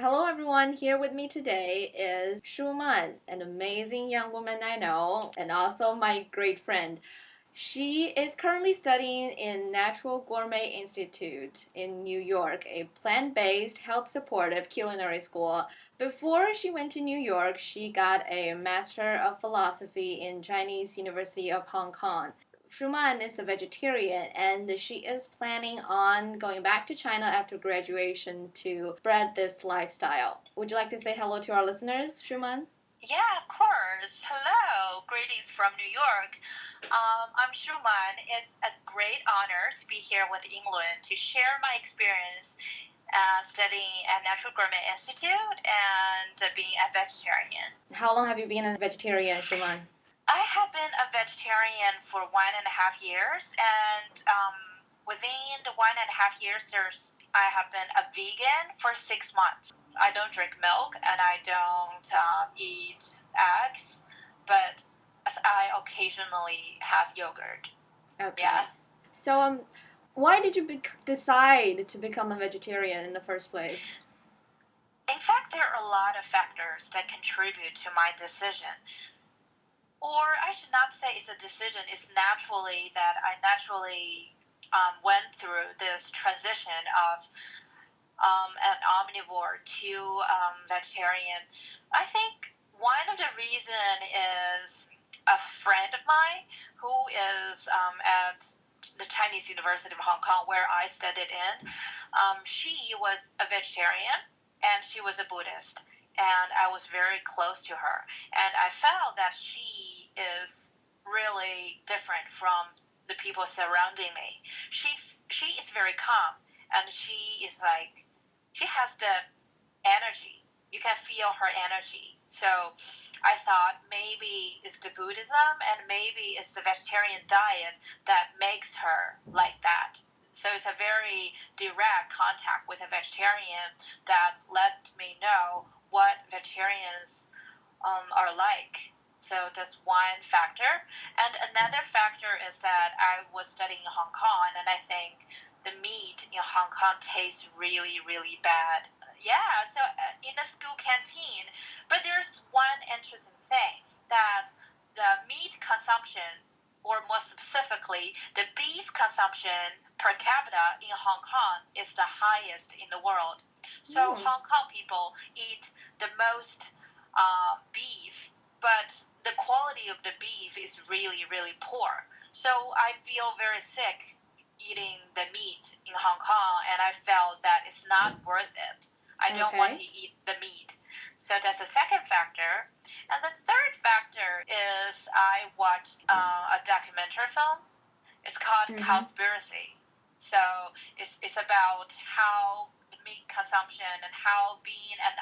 Hello, everyone. Here with me today is Shuman, an amazing young woman I know, and also my great friend. She is currently studying in Natural Gourmet Institute in New York, a plant-based, health-supportive culinary school. Before she went to New York, she got a Master of Philosophy in Chinese University of Hong Kong. Shuman is a vegetarian and she is planning on going back to China after graduation to spread this lifestyle. Would you like to say hello to our listeners, Shuman? Yeah, of course. Hello. Greetings from New York. I'm Shuman. It's a great honor to be here with England to share my experience studying at Natural Gourmet Institute and being a vegetarian. How long have you been a vegetarian, Shuman? I have been a vegetarian for 1.5 years, and within the 1.5 years, I have been a vegan for 6 months. I don't drink milk and I don't eat eggs, but I occasionally have yogurt. Okay. Yeah. So, why did you decide to become a vegetarian in the first place? In fact, there are a lot of factors that contribute to my decision. Or I should not say it's a decision, it's I naturally went through this transition of an omnivore to vegetarian. I think one of the reason is a friend of mine who is at the Chinese University of Hong Kong where I studied in. She was a vegetarian and she was a Buddhist, and I was very close to her, and I felt that she is really different from the people surrounding me. She is very calm, and she has the energy. You can feel her energy. So I thought maybe it's the Buddhism and maybe it's the vegetarian diet that makes her like that. So it's a very direct contact with a vegetarian that let me know what vegetarians are like. So that's one factor. And another factor is that I was studying in Hong Kong, and I think the meat in Hong Kong tastes really, really bad. Yeah, so in the school canteen, but there's one interesting thing that the meat consumption, or more specifically, the beef consumption per capita in Hong Kong is the highest in the world. So Hong Kong people eat the most beef, but the quality of the beef is really, really poor. So I feel very sick eating the meat in Hong Kong, and I felt that it's not worth it. I don't want to eat the meat. So that's the second factor. And the third factor is I watched a documentary film. It's called Cowspiracy. So it's about how meat consumption and how being an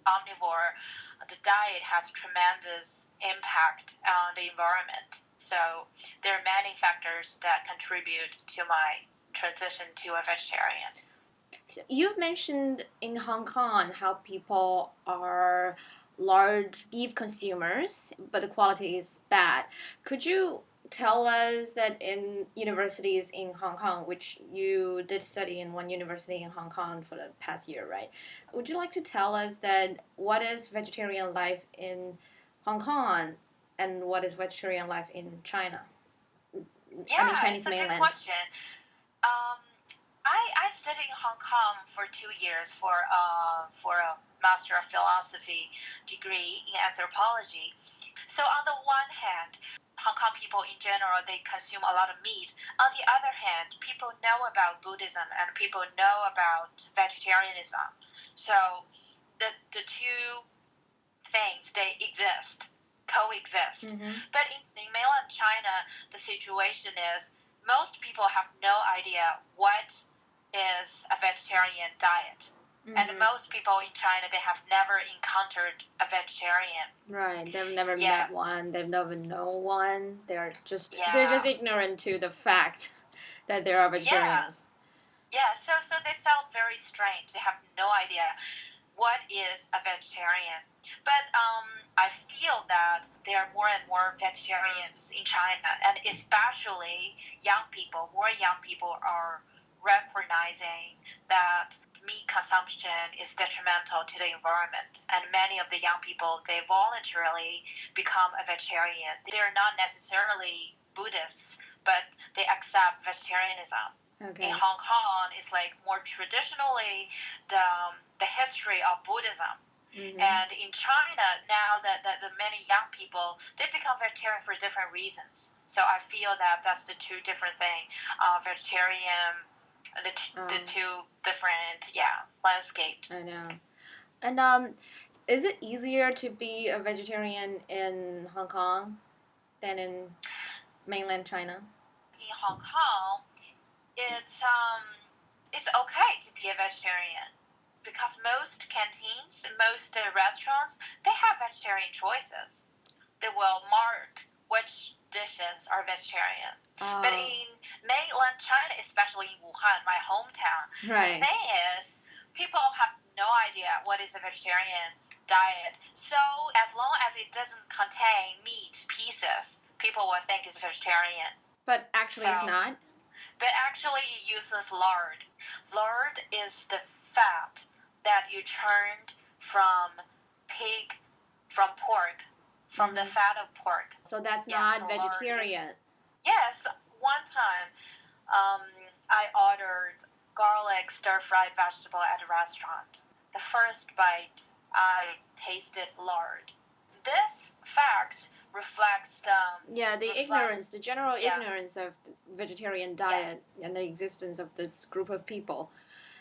omnivore, the diet has tremendous impact on the environment. So there are many factors that contribute to my transition to a vegetarian. So you've mentioned in Hong Kong how people are large beef consumers, but the quality is bad. Could you tell us that in universities in Hong Kong, which you did study in one university in Hong Kong for the past year, right? Would you like to tell us that what is vegetarian life in Hong Kong and what is vegetarian life in China? Yeah, Chinese it's a mainland. good question. Um, I studied in Hong Kong for 2 years for a Master of Philosophy degree in anthropology. So on the one hand, Hong Kong people in general, they consume a lot of meat. On the other hand, people know about Buddhism and people know about vegetarianism. So the two things, they coexist. But in mainland China, the situation is most people have no idea what is a vegetarian diet. And most people in China, they have never encountered a vegetarian. Right, they've never met one. They've never known one. They're just ignorant to the fact that there are vegetarians. Yeah. So they felt very strange. They have no idea what is a vegetarian. But I feel that there are more and more vegetarians in China, and especially young people. More young people are recognizing that meat consumption is detrimental to the environment, and many of the young people, they voluntarily become a vegetarian. They're not necessarily Buddhists, but they accept vegetarianism. Okay. In Hong Kong, it's like more traditionally the history of Buddhism. Mm-hmm. And in China, now that the many young people, they become vegetarian for different reasons. So I feel that that's the two different things. Vegetarian, the two different landscapes. I know. And is it easier to be a vegetarian in Hong Kong than in mainland China? In Hong Kong, it's okay to be a vegetarian because most canteens, most restaurants, they have vegetarian choices. They will mark which dishes are vegetarian. But in mainland China, especially in Wuhan, my hometown, right. The thing is, people have no idea what is a vegetarian diet. So as long as it doesn't contain meat pieces, people will think it's vegetarian. But actually it's not? But actually it uses lard. Lard is the fat that you turned from pork, from the fat of pork. So that's not vegetarian. Yes, one time I ordered garlic stir-fried vegetable at a restaurant. The first bite, I tasted lard. This fact reflects the general ignorance of the vegetarian diet and the existence of this group of people.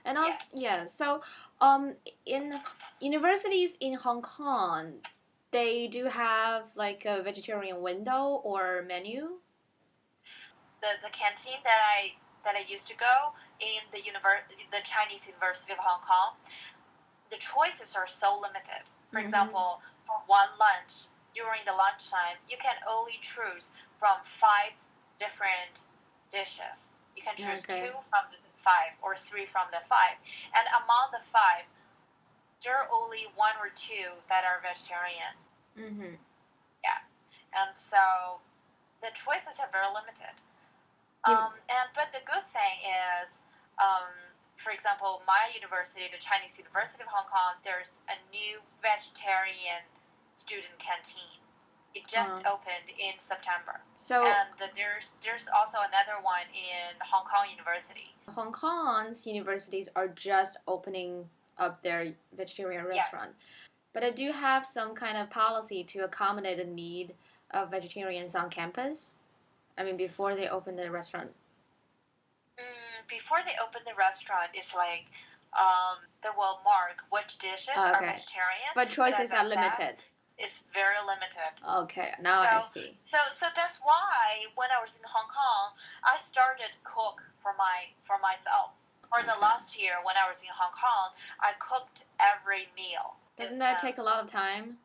And also, so in universities in Hong Kong, they do have like a vegetarian window or menu. The canteen that I used to go in the Chinese University of Hong Kong, the choices are so limited. For example, for one lunch, during the lunchtime, you can only choose from 5 different dishes. You can choose 2 from the 5 or 3 from the 5. And among the 5, there are only 1 or 2 that are vegetarian. Mm-hmm. Yeah. And so the choices are very limited. But the good thing is, for example, my university, the Chinese University of Hong Kong, there's a new vegetarian student canteen. It just opened in September. And there's also another one in Hong Kong University. Hong Kong's universities are just opening up their vegetarian restaurant. But I do have some kind of policy to accommodate the need of vegetarians on campus. I mean, before they open the restaurant. Before they open the restaurant, it's like they will mark which dishes are vegetarian. But choices are limited. It's very limited. Okay, now I see. So that's why when I was in Hong Kong, I started to cook for myself. For the last year when I was in Hong Kong, I cooked every meal. Doesn't that take a lot of time?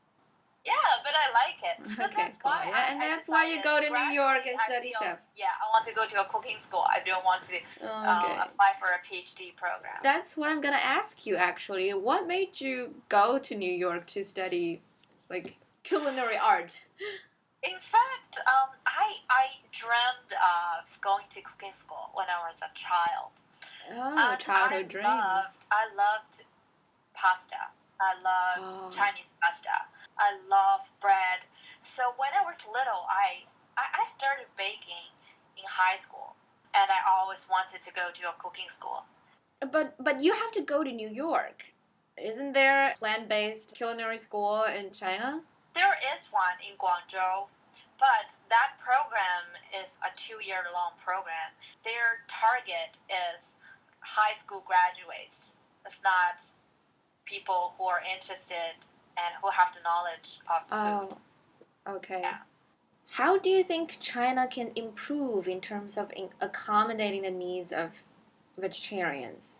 Yeah, but I like it. So okay, cool. And that's why you go to New York and study chef. Yeah, I want to go to a cooking school. I don't want to apply for a PhD program. That's what I'm going to ask you, actually. What made you go to New York to study, like, culinary art? In fact, I dreamed of going to cooking school when I was a child. Oh, childhood dream. I loved pasta. I loved Chinese pasta. I love bread. So when I was little, I started baking in high school, and I always wanted to go to a cooking school. But you have to go to New York. Isn't there a plant-based culinary school in China? There is one in Guangzhou, but that program is a 2-year-long program. Their target is high school graduates. It's not people who are interested and who have the knowledge of food. Oh, okay. Yeah. How do you think China can improve in terms of accommodating the needs of vegetarians?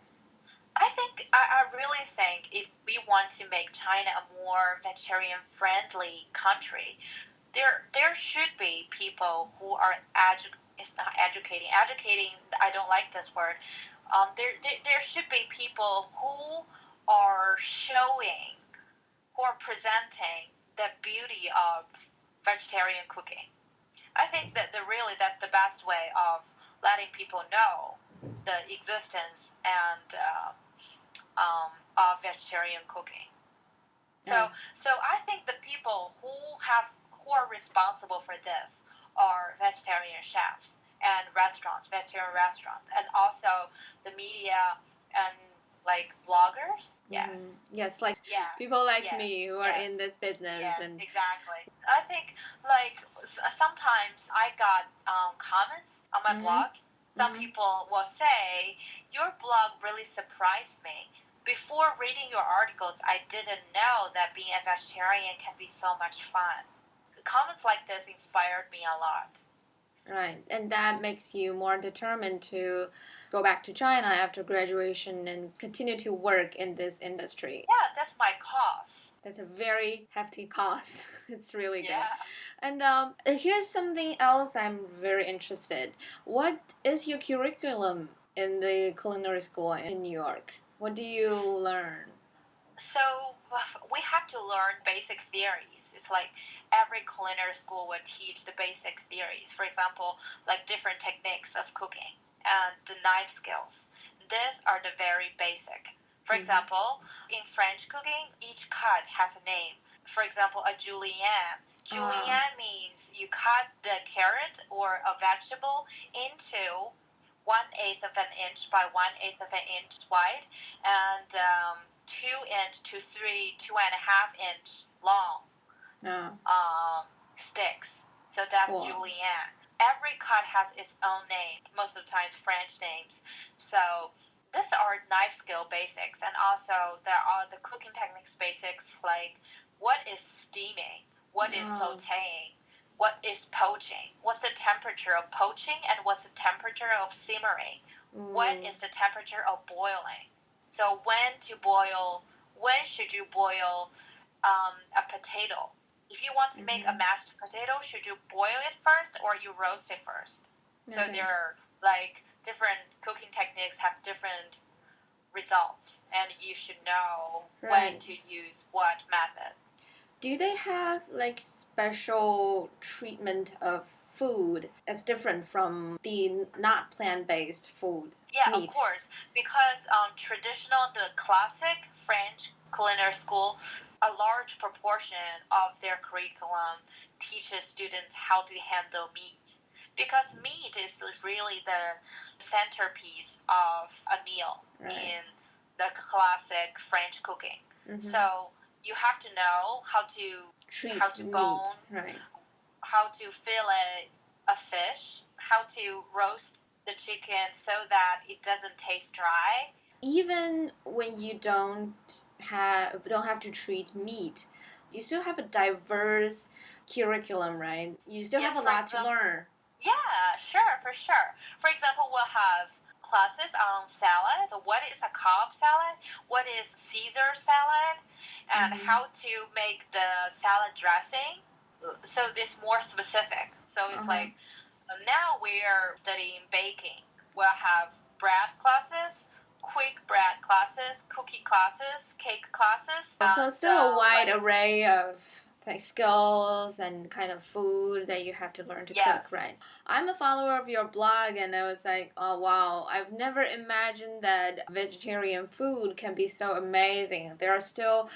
I really think if we want to make China a more vegetarian-friendly country, there should be people who are educating. I don't like this word. There should be people who are showing, who are presenting the beauty of vegetarian cooking. I think that that's the best way of letting people know the existence and of vegetarian cooking. So I think the people who are responsible for this are vegetarian chefs and vegetarian restaurants, and also the media and like bloggers. Yes. Yes, like Yes. people like Yes. me who are Yes. in this business. Yes, And exactly. I think like sometimes I got comments on my blog. Some people will say, "Your blog really surprised me. Before reading your articles, I didn't know that being a vegetarian can be so much fun." Comments like this inspired me a lot. Right, and that makes you more determined to go back to China after graduation and continue to work in this industry. Yeah, that's my cause. That's a very hefty cause. It's really good. Yeah. And here's something else I'm very interested. What is your curriculum in the culinary school in New York? What do you learn? So we have to learn basic theories. It's like every culinary school would teach the basic theories. For example, like different techniques of cooking and the knife skills. These are the very basic. For example, in French cooking, each cut has a name. For example, a julienne. Julienne means you cut the carrot or a vegetable into 1/8 of an inch by 1/8 of an inch wide, and 2 inch to 2.5 inch long sticks. So that's Cool. julienne. Every cut has its own name. Most of the times French names. So these are knife skill basics, and also there are the cooking techniques basics, like what is steaming, what is sautéing, what is poaching, what's the temperature of poaching, and what's the temperature of simmering, what is the temperature of boiling. So when should you boil a potato? If you want to make a mashed potato, should you boil it first or you roast it first? Okay. So there are like different cooking techniques have different results, and you should know when to use what method. Do they have like special treatment of food as different from the not plant-based food? Yeah, meat? Of course, because the classic French culinary school, a large proportion of their curriculum teaches students how to handle meat. Because meat is really the centerpiece of a meal in the classic French cooking. So you have to know how to bone, how to fillet a fish, how to roast the chicken so that it doesn't taste dry. Even when you don't have to treat meat, you still have a diverse curriculum, right? You still have a lot to learn. Yeah, sure, for sure. For example, we'll have classes on salad. What is a Cobb salad? What is Caesar salad? And how to make the salad dressing. So it's more specific. So it's like now we're studying baking. We'll have bread classes, quick bread classes, cookie classes, cake classes. So still a wide array of skills and kind of food that you have to learn to cook, right? I'm a follower of your blog, and I was like, oh wow, I've never imagined that vegetarian food can be so amazing. There are still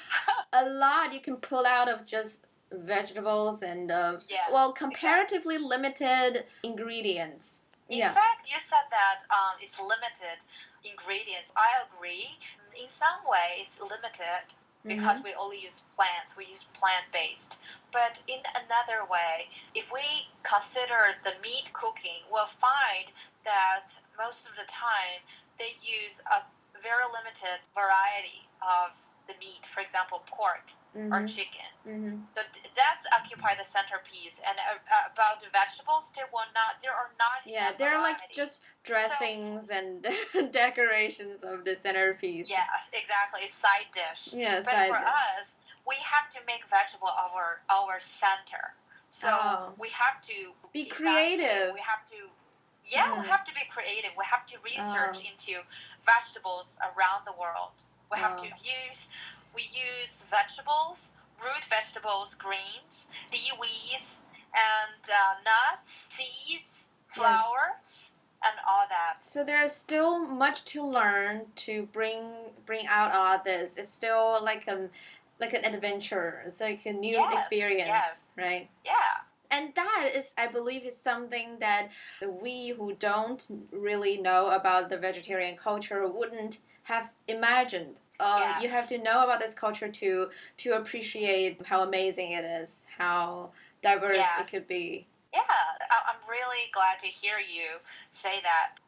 a lot you can pull out of just vegetables and comparatively limited ingredients. In fact, you said that it's limited ingredients. I agree. In some way, it's limited because we only use plants. We use plant-based. But in another way, if we consider the meat cooking, we'll find that most of the time they use a very limited variety of the meat. For example, pork or chicken. So that's occupy the centerpiece. And about the vegetables, there are not. Yeah, they're like just dressings and decorations of the centerpiece. Yes, exactly. Side dish. Yeah, but for us, we have to make vegetable our center. So we have to be creative. We have to. Yeah, we have to be creative. We have to research into vegetables around the world. We have to use vegetables, root vegetables, greens, seaweeds, and nuts, seeds, flowers, and all that. So there's still much to learn to bring out all this. It's still like an adventure. It's like a new Yes, experience, yes, right? yeah, And that is, I believe, is something that we who don't really know about the vegetarian culture wouldn't have imagined. You have yes, to know about this culture to appreciate how amazing it is, how diverse it yes. could be. Yeah, I'm really glad to hear you say that.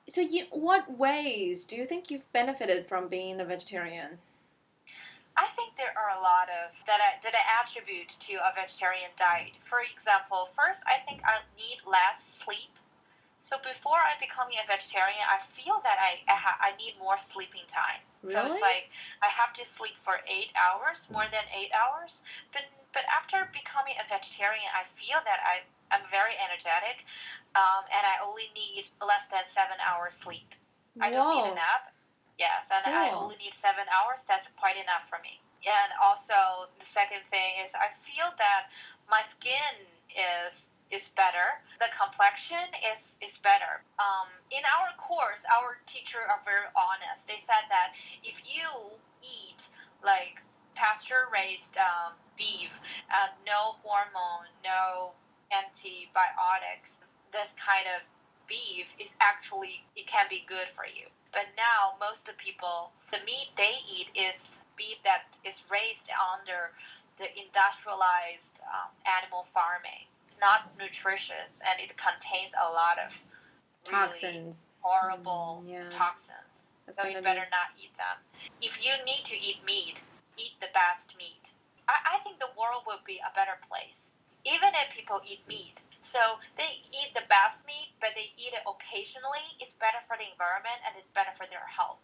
So, what ways do you think you've benefited from being a vegetarian? I think there are a lot of that I attribute to a vegetarian diet. For example, first, I think I need less sleep. So before I becoming a vegetarian, I feel that I need more sleeping time. So it's Really? like I have to sleep for 8 hours, more than 8 hours. But after becoming a vegetarian, I feel that I'm very energetic, and I only need less than 7 hours sleep. I don't need a Whoa, nap. Yes, and I cool. only need 7 hours. That's quite enough for me. And also the second thing is I feel that my skin is better. The complexion is better. In our course, our teacher are very honest. They said that if you eat like pasture raised beef, no hormone, no antibiotics, this kind of beef is actually it can be good for you. But now most of the people, the meat they eat is beef that is raised under the industrialized animal farming, not nutritious, and it contains a lot of really Toxins. horrible Yeah, toxins. that's So you gonna be. better not eat them. If you need to eat meat, eat the best meat. I think the world will be a better place. Even if people eat meat, so they eat the best meat, but they eat it occasionally, it's better for the environment and it's better for their health.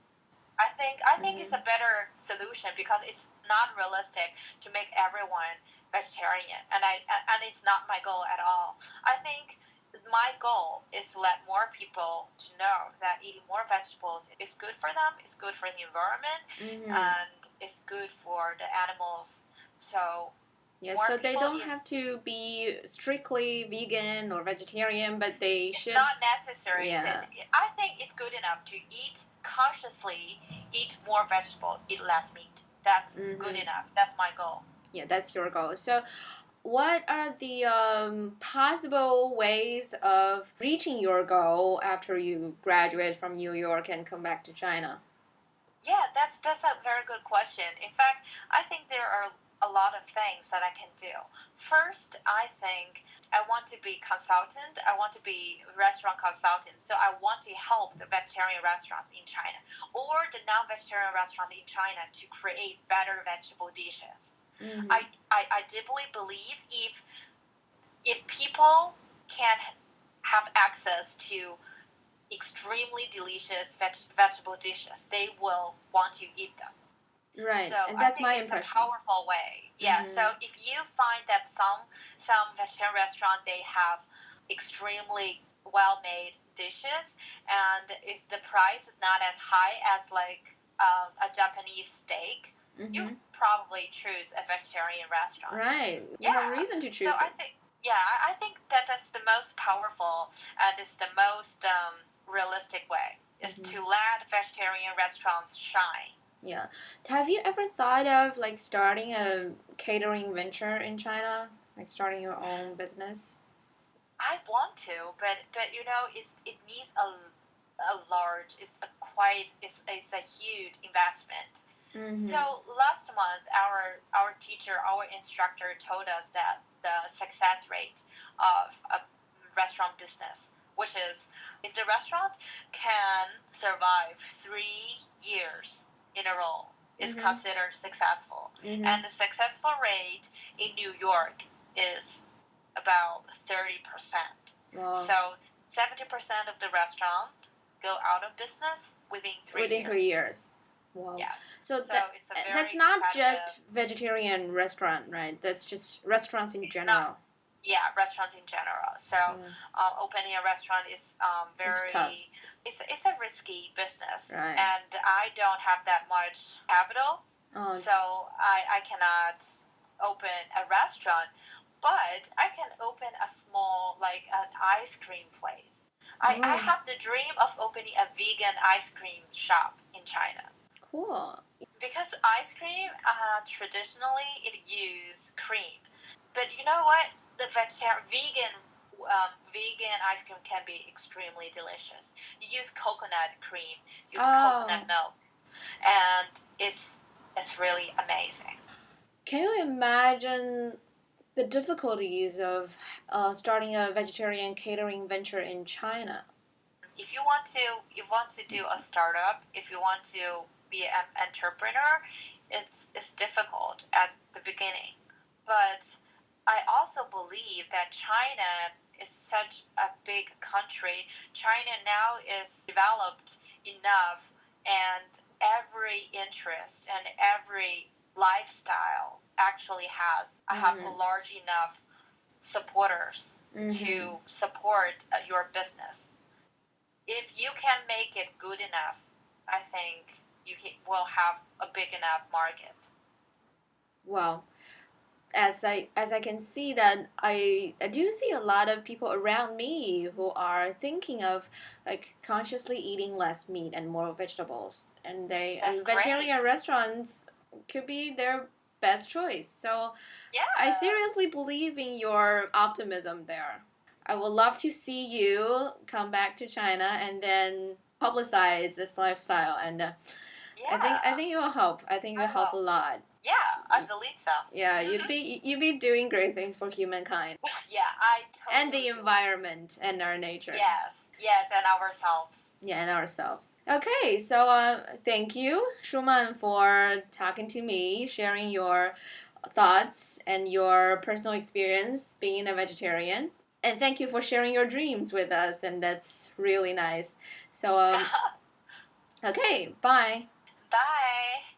I think it's a better solution because it's not realistic to make everyone vegetarian, and it's not my goal at all. I think my goal is to let more people to know that eating more vegetables is good for them, it's good for the environment, Mm-hmm. and it's good for the animals. So Yeah, more so they people don't in have to be strictly vegan or vegetarian, but they it's should. not necessary. Yeah. I think it's good enough to eat consciously, eat more vegetable, eat less meat. That's good Mm-hmm. enough. That's my goal. Yeah, that's your goal. So, what are the possible ways of reaching your goal after you graduate from New York and come back to China? Yeah, that's a very good question. In fact, I think there are a lot of things that I can do. First, I think I want to be consultant. I want to be restaurant consultant. So I want to help the vegetarian restaurants in China or the non-vegetarian restaurants in China to create better vegetable dishes. Mm-hmm. I deeply believe if people can have access to extremely delicious vegetable dishes, they will want to eat them. Right, So and I that's think my it's a impression. powerful way. Yeah. Mm-hmm. So if you find that some vegetarian restaurant they have extremely well made dishes and is the price is not as high as like a Japanese steak, you Mm-hmm. probably choose a vegetarian restaurant. Right, you have a Yeah. reason to So choose I it. think yeah I think that that's the most powerful and it's the most realistic way is Mm-hmm. to let vegetarian restaurants shine. Yeah. Have you ever thought of like starting a catering venture in China? Like starting your own business? I want to, but you know, it needs a large, it's a quite, it's a huge investment. Mm-hmm. So last month, our teacher, our instructor told us that the success rate of a restaurant business, which is if the restaurant can survive 3 years in a row, is Mm-hmm. considered successful, Mm-hmm. and the successful rate in New York is about 30%. Wow. So 70% of the restaurant go out of business within three Within three years. years. Wow. Yes. So So it's a that's very not competitive. just vegetarian restaurant, right? That's just restaurants in It's not. general. Yeah, restaurants in general. So Yeah. opening a restaurant is It's tough, very. It's a risky business, right? and I don't have that much capital, Oh, so I cannot open a restaurant, but I can open a small like an ice cream place. I Oh, have the dream of opening a vegan ice cream shop in China. cool. Because ice cream, traditionally, it use cream. But you know what? The vegan ice cream can be extremely delicious. You use coconut cream, use Oh, coconut milk, and it's really amazing. can you imagine the difficulties of starting a vegetarian catering venture in China? If you want to do a startup, if you want to be an entrepreneur, it's difficult at the beginning. But I also believe that China is such a big country. China now is developed enough, and every interest and every lifestyle actually has have a Mm-hmm. large enough supporters Mm-hmm. to support your business. If you can make it good enough, I think will have a big enough market. Well, as I can see that I do see a lot of people around me who are thinking of like consciously eating less meat and more vegetables, and they That's and vegetarian great. restaurants could be their best choice. So I Yeah. seriously believe in your optimism there. I would love to see you come back to China and then publicize this lifestyle, and I Yeah. think it will help. I think it will I help a will. lot. Yeah, I believe so. Yeah, you'd be doing great things for humankind Yeah, I and the totally believe. environment and our nature. Yes. Yes, and ourselves. Yeah, and ourselves. Okay, so thank you, Shuman, for talking to me, sharing your thoughts and your personal experience being a vegetarian. And thank you for sharing your dreams with us, and that's really nice. So, okay, bye. Bye.